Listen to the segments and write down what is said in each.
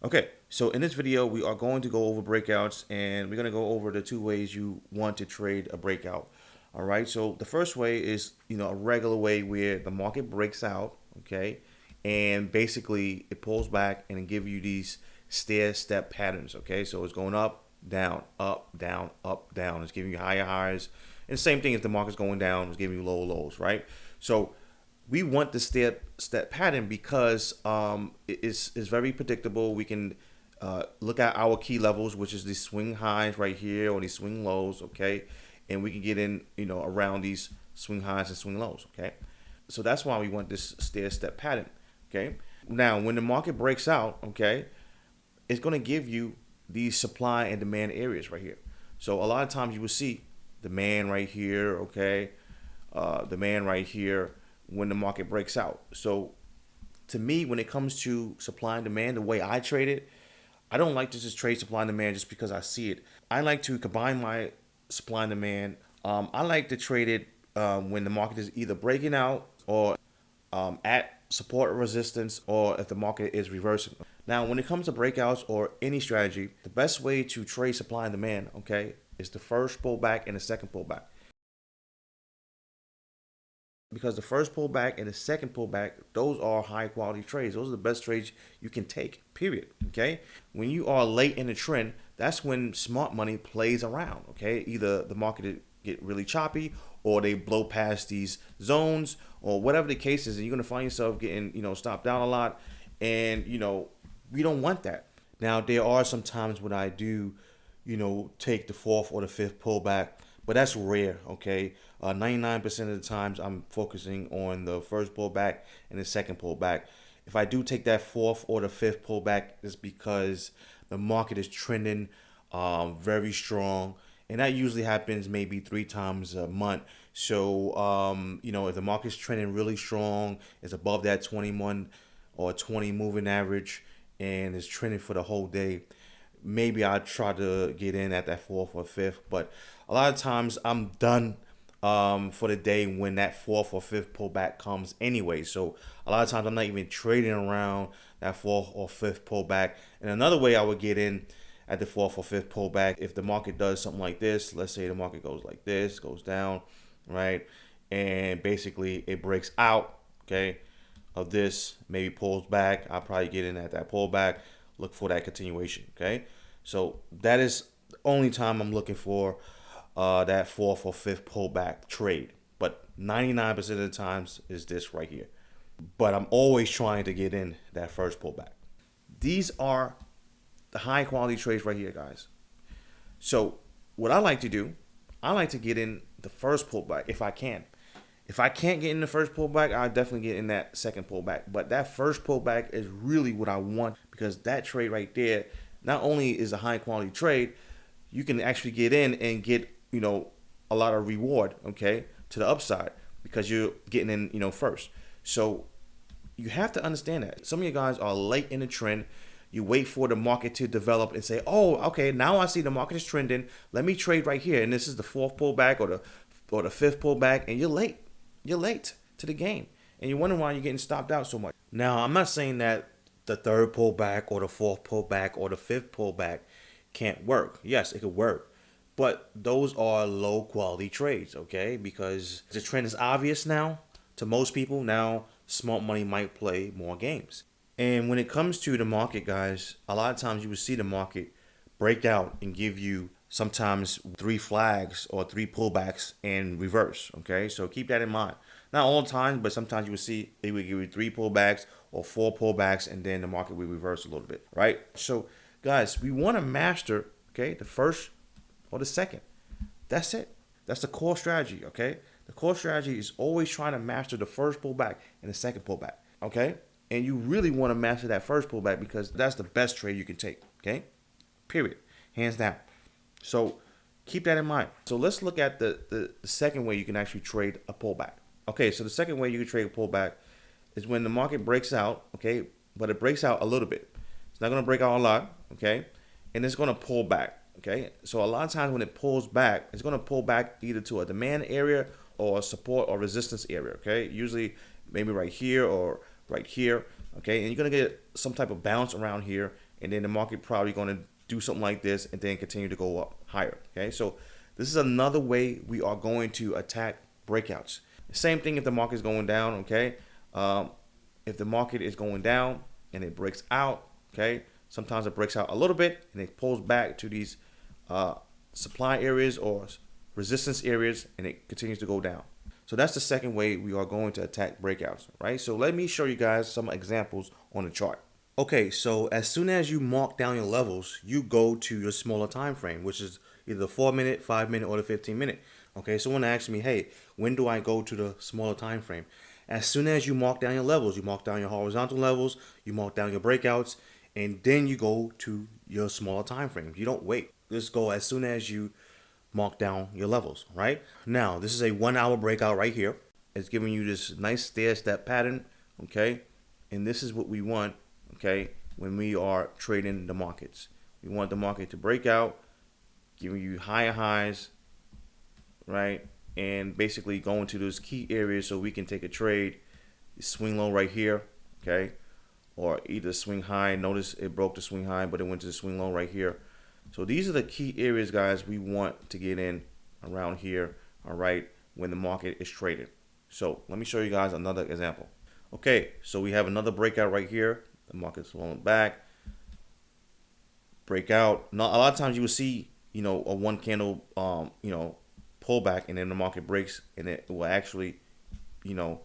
Okay, so in this video, we are going to go over breakouts and we're going to go over the two ways you want to trade a breakout. All right, so the first way is, a regular way where the market breaks out, okay, and basically it pulls back and it give you these stair step patterns, okay? So it's going up, down, up, down, up, down. It's giving you higher highs. And the same thing if the market's going down, it's giving you lower lows, right? So we want the step pattern because it's very predictable. We can look at our key levels, which is these swing highs right here or these swing lows, okay, and we can get in, around these swing highs and swing lows, okay. So that's why we want this stair step pattern, okay. Now, when the market breaks out, okay, it's going to give you these supply and demand areas right here. So a lot of times you will see demand right here, okay, demand right here when the market breaks out. So to me, when it comes to supply and demand, the way I trade it, I don't like to just trade supply and demand just because I see it. I like to combine my supply and demand. I like to trade it when the market is either breaking out or at support or resistance, or if the market is reversing. Now, when it comes to breakouts or any strategy, the best way to trade supply and demand, okay, is the first pullback and the second pullback. Because the first pullback and the second pullback, those are high quality trades. Those are the best trades you can take, period. Okay. When you are late in the trend, that's when smart money plays around. Okay. Either the market get really choppy or they blow past these zones or whatever the case is, and you're going to find yourself getting, stopped down a lot. And, we don't want that. Now, there are some times when I do, take the fourth or the fifth pullback, but that's rare, okay? 99% of the times I'm focusing on the first pullback and the second pullback. If I do take that fourth or the fifth pullback, it's because the market is trending very strong. And that usually happens maybe 3 times a month. So, if the market's trending really strong, it's above that 21 or 20 moving average, and it's trending for the whole day, maybe I try to get in at that fourth or fifth. But a lot of times I'm done for the day when that fourth or fifth pullback comes anyway. So a lot of times I'm not even trading around that fourth or fifth pullback. And another way I would get in at the fourth or fifth pullback, if the market does something like this, let's say the market goes like this, goes down, right? And basically it breaks out, okay, of this, maybe pulls back. I'll probably get in at that pullback, look for that continuation, okay? So that is the only time I'm looking for that fourth or fifth pullback trade. But 99% of the times is this right here. But I'm always trying to get in that first pullback. These are the high quality trades right here, guys. So what I like to do, I like to get in the first pullback if I can. If I can't get in the first pullback, I'll definitely get in that second pullback. But that first pullback is really what I want, because that trade right there, not only is a high quality trade, you can actually get in and get, a lot of reward, okay, to the upside, because you're getting in, first. So you have to understand that. Some of you guys are late in the trend. You wait for the market to develop and say, oh, okay, now I see the market is trending. Let me trade right here. And this is the fourth pullback or the fifth pullback, and you're late. You're late to the game. And you're wondering why you're getting stopped out so much. Now, I'm not saying that the third pullback or the fourth pullback or the fifth pullback can't work. Yes, it could work. But those are low quality trades, okay? Because the trend is obvious now to most people. Now, smart money might play more games. And when it comes to the market, guys, a lot of times you will see the market break out and give you sometimes 3 flags or 3 pullbacks in reverse, okay? So keep that in mind. Not all the time, but sometimes you will see they will give you 3 pullbacks or 4 pullbacks, and then the market will reverse a little bit, right? So, guys, we want to master, okay, the first or the second. That's it. That's the core strategy, okay? The core strategy is always trying to master the first pullback and the second pullback, okay? And you really want to master that first pullback because that's the best trade you can take, okay? Period. Hands down. So keep that in mind. So let's look at the second way you can actually trade a pullback. Okay, so the second way you can trade a pullback is when the market breaks out, okay, but it breaks out a little bit. It's not going to break out a lot, okay, and it's going to pull back, okay. So a lot of times when it pulls back, it's going to pull back either to a demand area or a support or resistance area, okay. Usually maybe right here or right here, okay, and you're going to get some type of bounce around here, and then the market probably going to do something like this and then continue to go up higher. Okay, so this is another way we are going to attack breakouts. Same thing if the market is going down. Okay, if the market is going down and it breaks out, okay, sometimes it breaks out a little bit and it pulls back to these supply areas or resistance areas, and it continues to go down. So that's the second way we are going to attack breakouts, right? So let me show you guys some examples on the chart. Okay, so as soon as you mark down your levels, you go to your smaller time frame, which is either the 4-minute, 5-minute, or the 15-minute. Okay, someone asked me, hey, when do I go to the smaller time frame? As soon as you mark down your levels, you mark down your horizontal levels, you mark down your breakouts, and then you go to your smaller time frame. You don't wait. Just go as soon as you mark down your levels, right? Now, this is a 1 hour breakout right here. It's giving you this nice stair step pattern, okay? And this is what we want, okay, when we are trading the markets. We want the market to break out, giving you higher highs, right? And basically go into those key areas so we can take a trade, swing low right here, okay? Or either swing high. Notice it broke the swing high, but it went to the swing low right here. So these are the key areas, guys, we want to get in around here, all right, when the market is traded. So let me show you guys another example. Okay, so we have another breakout right here. The market's rolling back, breakout. Now, a lot of times you will see, you know, a one candle, you know, pullback, and then the market breaks, and it will actually, you know,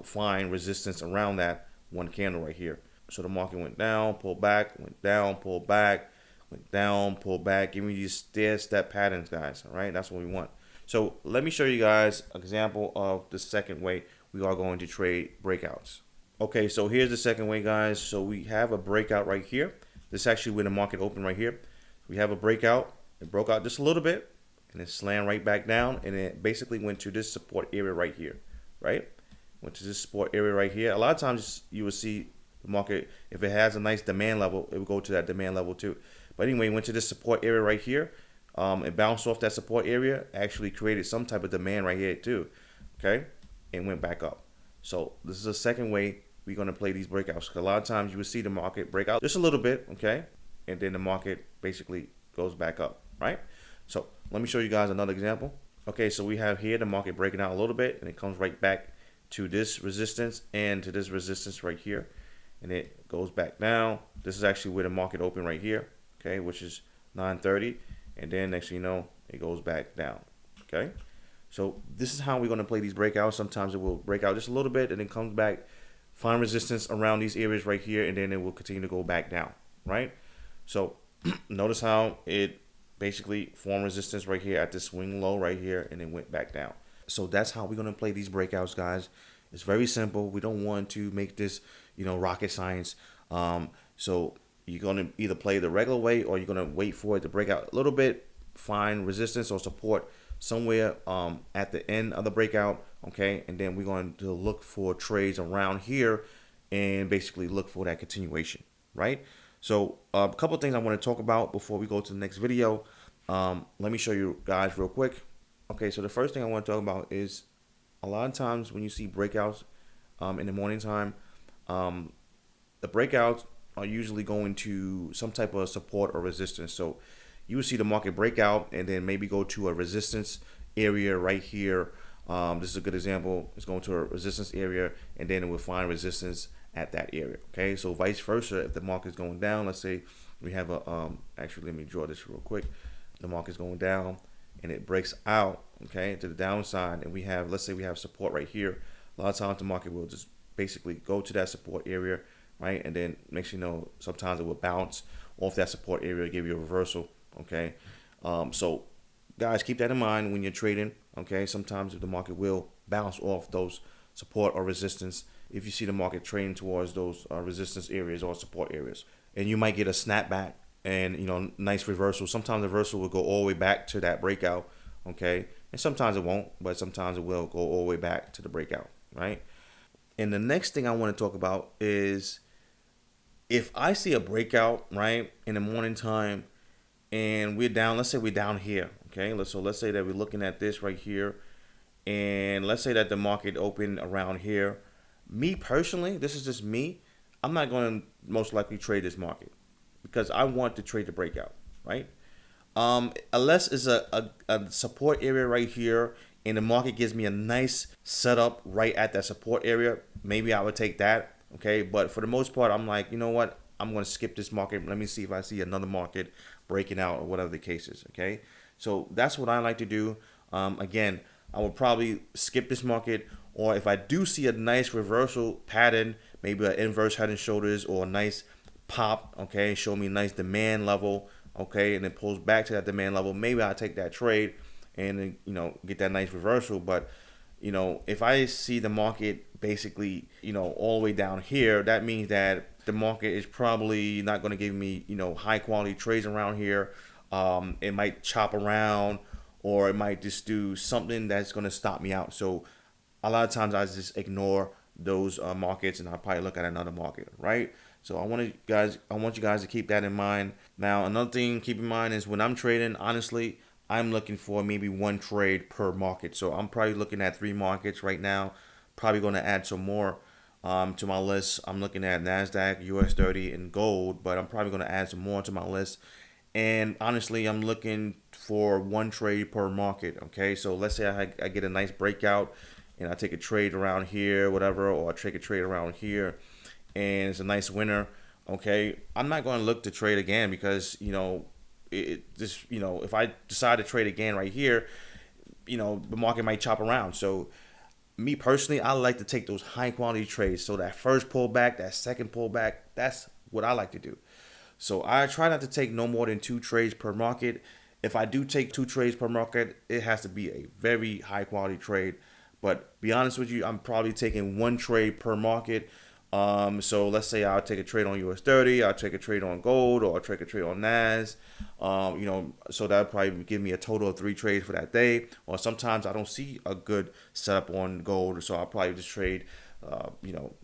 find resistance around that one candle right here. So the market went down, pulled back, went down, pulled back, went down, pull back, giving you these stair step patterns, guys. All right, that's what we want. So let me show you guys an example of the second way we are going to trade breakouts. Okay, so here's the second way, guys. So we have a breakout right here. This is actually where the market opened right here. We have a breakout. It broke out just a little bit, and it slammed right back down, and it basically went to this support area right here, right? Went to this support area right here. A lot of times you will see the market, if it has a nice demand level, it will go to that demand level too. But anyway, went to this support area right here. It bounced off that support area, actually created some type of demand right here too, okay? And went back up. So this is the second way we're going to play these breakouts. Because a lot of times you will see the market break out just a little bit, okay? And then the market basically goes back up, right? So let me show you guys another example. Okay, so we have here the market breaking out a little bit, and it comes right back to this resistance and to this resistance right here. And it goes back down. This is actually where the market opened right here, okay, which is 930, and then next thing you know, it goes back down, okay? So this is how we're going to play these breakouts. Sometimes it will break out just a little bit and then comes back, find resistance around these areas right here, and then it will continue to go back down, right? So notice how it basically formed resistance right here at this swing low right here, and then went back down. So that's how we're going to play these breakouts, guys. It's very simple. We don't want to make this, you know, rocket science. So you're going to either play the regular way, or you're going to wait for it to break out a little bit, find resistance or support somewhere at the end of the breakout, okay? And then we're going to look for trades around here and basically look for that continuation, right? So a couple of things I want to talk about before we go to the next video. Let me show you guys real quick. Okay, so the first thing I want to talk about is a lot of times when you see breakouts in the morning time, the breakouts are usually going to some type of support or resistance. So you will see the market break out and then maybe go to a resistance area right here. This is a good example. It's going to a resistance area, and then it will find resistance at that area. Okay, so vice versa, if the market is going down, let's say we have a actually, let me draw this real quick. The market's going down and it breaks out, okay, to the downside, and we have, let's say we have support right here. A lot of times the market will just basically go to that support area, right? And then makes you know, sometimes it will bounce off that support area, give you a reversal, okay? So guys, keep that in mind when you're trading, okay? Sometimes the market will bounce off those support or resistance if you see the market trading towards those resistance areas or support areas. And you might get a snapback and, you know, nice reversal. Sometimes the reversal will go all the way back to that breakout, okay? And sometimes it won't, but sometimes it will go all the way back to the breakout, right? And the next thing I want to talk about is if I see a breakout, right, in the morning time, and we're down, let's say we're down here, okay? So let's say that we're looking at this right here, and let's say that the market opened around here. Me personally, this is just me, I'm not going to most likely trade this market because I want to trade the breakout, right? Unless it's a support area right here and the market gives me a nice setup right at that support area, maybe I would take that. Okay, but for the most part, I'm like, you know what? I'm going to skip this market. Let me see if I see another market breaking out or whatever the case is. Okay, so that's what I like to do. Again, I would probably skip this market, or if I do see a nice reversal pattern, maybe an inverse head and shoulders or a nice pop, okay, show me a nice demand level, okay, and it pulls back to that demand level, maybe I'll take that trade and get that nice reversal. But if I see the market basically all the way down here, that means that the market is probably not going to give me high quality trades around here. It might chop around, or it might just do something that's going to stop me out. So a lot of times I just ignore those markets, and I'll probably look at another market, right? So I want you guys to keep that in mind. Now, another thing to keep in mind is when I'm trading, honestly, I'm looking for maybe one trade per market. So I'm probably looking at 3 markets right now. Probably going to add some more to my list. I'm looking at NASDAQ, US 30, and gold, but I'm probably going to add some more to my list. And honestly, I'm looking for one trade per market. Okay, so let's say I get a nice breakout and I take a trade around here, whatever, or I take a trade around here and it's a nice winner. Okay, I'm not going to look to trade again, because if I decide to trade again right here, the market might chop around. So me personally, I like to take those high quality trades. So that first pullback, that second pullback, that's what I like to do. So I try not to take no more than 2 trades per market. If I do take 2 trades per market, it has to be a very high quality trade. But be honest with you, I'm probably taking 1 trade per market. So let's say I'll take a trade on US 30, I'll take a trade on gold, or I'll take a trade on NAS. So that'll probably give me a total of 3 trades for that day. Or sometimes I don't see a good setup on gold, so I'll probably just trade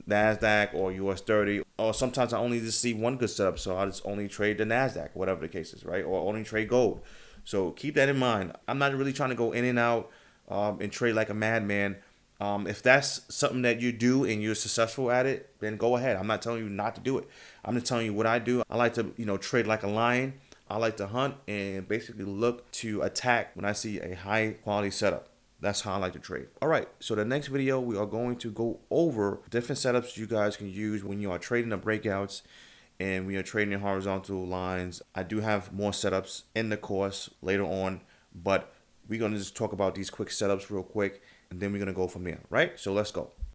NASDAQ or US 30. Or sometimes I only just see one good setup, so I'll just only trade the NASDAQ, whatever the case is, right? Or only trade gold. So keep that in mind. I'm not really trying to go in and out and trade like a madman. If that's something that you do and you're successful at it, then go ahead. I'm not telling you not to do it. I'm just telling you what I do. I like to, trade like a lion. I like to hunt and basically look to attack when I see a high quality setup. That's how I like to trade. All right, so the next video, we are going to go over different setups you guys can use when you are trading the breakouts and when you're trading in horizontal lines. I do have more setups in the course later on, but we're going to just talk about these quick setups real quick, and then we're going to go from there, right? So let's go.